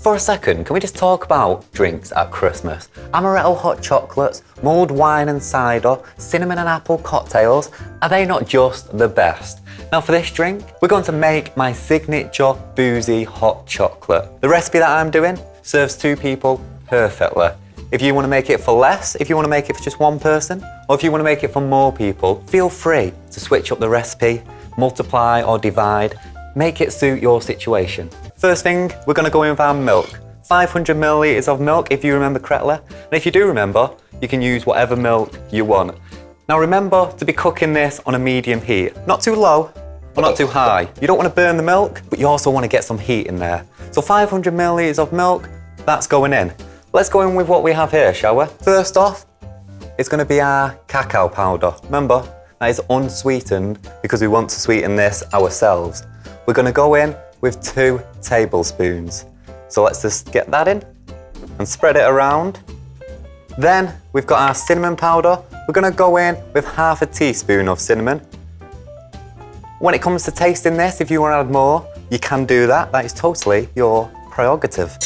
For a second, can we just talk about drinks at Christmas? Amaretto hot chocolates, mulled wine and cider, cinnamon and apple cocktails, are they not just the best? Now for this drink, we're going to make my signature Boozy hot chocolate. The recipe that I'm doing serves 2 people perfectly. If you want to make it for less, if you want to make it for just 1 person, or if you want to make it for more people, feel free to switch up the recipe, multiply or divide, make it suit your situation. First thing, we're going to go in with our milk. 500 millilitres of milk if you remember correctly. And if you do remember, you can use whatever milk you want. Now remember to be cooking this on a medium heat. Not too low, or not too high. You don't want to burn the milk, but you also want to get some heat in there. So 500 millilitres of milk, that's going in. Let's go in with what we have here, shall we? First off, it's going to be our cacao powder. Remember, that is unsweetened because we want to sweeten this ourselves. We're going to go in with 2 tablespoons. So let's just get that in and spread it around. Then we've got our cinnamon powder. We're going to go in with half a teaspoon of cinnamon. When it comes to tasting this, if you want to add more, you can do that. That is totally your prerogative.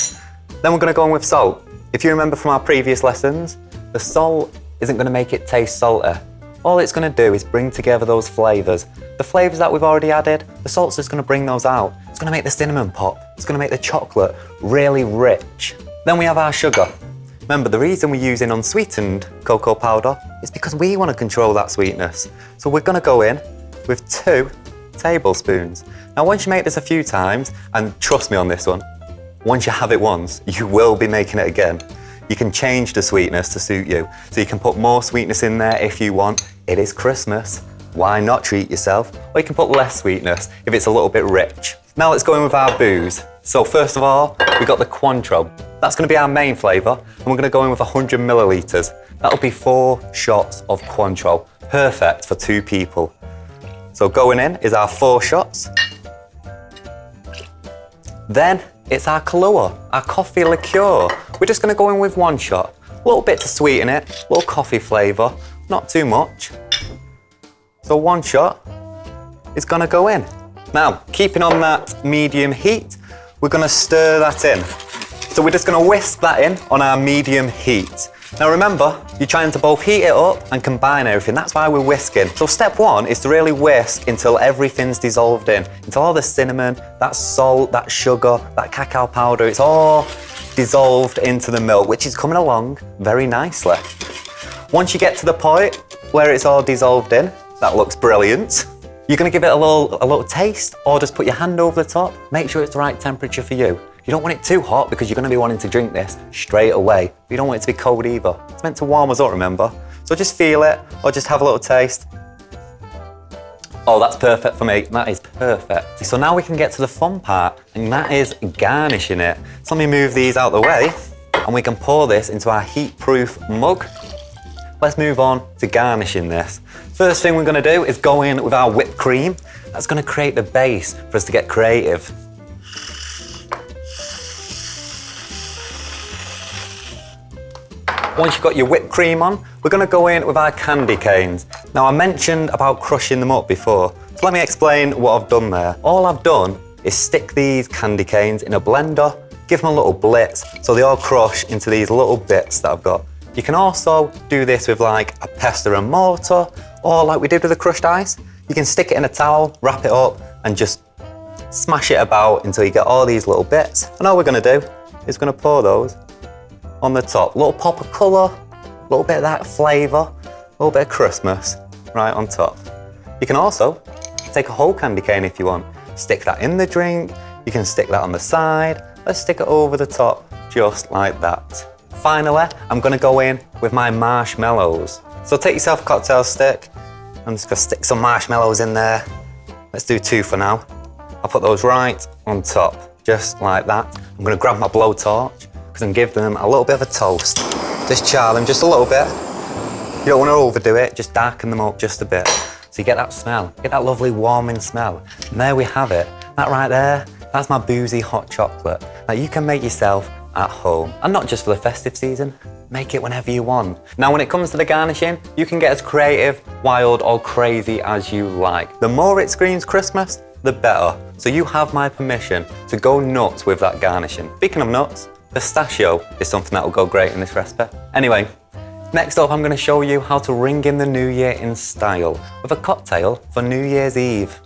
Then we're going to go in with salt. If you remember from our previous lessons, the salt isn't going to make it taste salty. All it's going to do is bring together those flavours. The flavours that we've already added, the salt's just going to bring those out. It's going to make the cinnamon pop. It's going to make the chocolate really rich. Then we have our sugar. Remember, the reason we're using unsweetened cocoa powder is because we want to control that sweetness. So we're going to go in with 2 tablespoons. Now, once you make this a few times, and trust me on this one, once you have it once, you will be making it again. You can change the sweetness to suit you. So you can put more sweetness in there if you want. It is Christmas. Why not treat yourself? Or you can put less sweetness if it's a little bit rich. Now let's go in with our booze. So first of all, we've got the Cointreau. That's going to be our main flavour, and we're going to go in with 100 millilitres. That'll be 4 shots of Cointreau. Perfect for 2 people. So going in is our 4 shots. Then it's our Kahlua, our coffee liqueur. We're just going to go in with 1 shot. A little bit to sweeten it, a little coffee flavour, not too much. So 1 shot is going to go in. Now, keeping on that medium heat, we're going to stir that in. So we're just going to whisk that in on our medium heat. Now remember, you're trying to both heat it up and combine everything. That's why we're whisking. So step 1 is to really whisk until everything's dissolved in. Until all the cinnamon, that salt, that sugar, that cacao powder, it's all dissolved into the milk, which is coming along very nicely. Once you get to the point where it's all dissolved in, that looks brilliant. You're going to give it a little taste, or just put your hand over the top. Make sure it's the right temperature for you. You don't want it too hot because you're going to be wanting to drink this straight away. You don't want it to be cold either. It's meant to warm us up, remember? So just feel it, or just have a little taste. Oh, that's perfect for me. That is perfect. So now we can get to the fun part, and that is garnishing it. So let me move these out of the way, and we can pour this into our heat-proof mug. Let's move on to garnishing this. First thing we're going to do is go in with our whipped cream. That's going to create the base for us to get creative. Once you've got your whipped cream on, we're going to go in with our candy canes. Now, I mentioned about crushing them up before, so let me explain what I've done there. All I've done is stick these candy canes in a blender, give them a little blitz, so they all crush into these little bits that I've got. You can also do this with like a pestle and mortar, or like we did with the crushed ice. You can stick it in a towel, wrap it up, and just smash it about until you get all these little bits. And all we're going to do is going to pour those on the top. A little pop of colour, a little bit of that flavour, a little bit of Christmas right on top. You can also take a whole candy cane if you want. Stick that in the drink, you can stick that on the side. Let's stick it over the top, just like that. Finally, I'm going to go in with my marshmallows. So take yourself a cocktail stick. I'm just going to stick some marshmallows in there. Let's do 2 for now. I'll put those right on top, just like that. I'm going to grab my blowtorch and give them a little bit of a toast. Just char them just a little bit. You don't want to overdo it, just darken them up just a bit. So you get that smell, get that lovely warming smell. And there we have it. That right there, that's my Boozy hot chocolate that you can make yourself at home. And not just for the festive season, make it whenever you want. Now when it comes to the garnishing, you can get as creative, wild or crazy as you like. The more it screams Christmas, the better. So you have my permission to go nuts with that garnishing. Speaking of nuts, pistachio is something that will go great in this recipe. Anyway, next up I'm going to show you how to ring in the new year in style with a cocktail for New Year's Eve.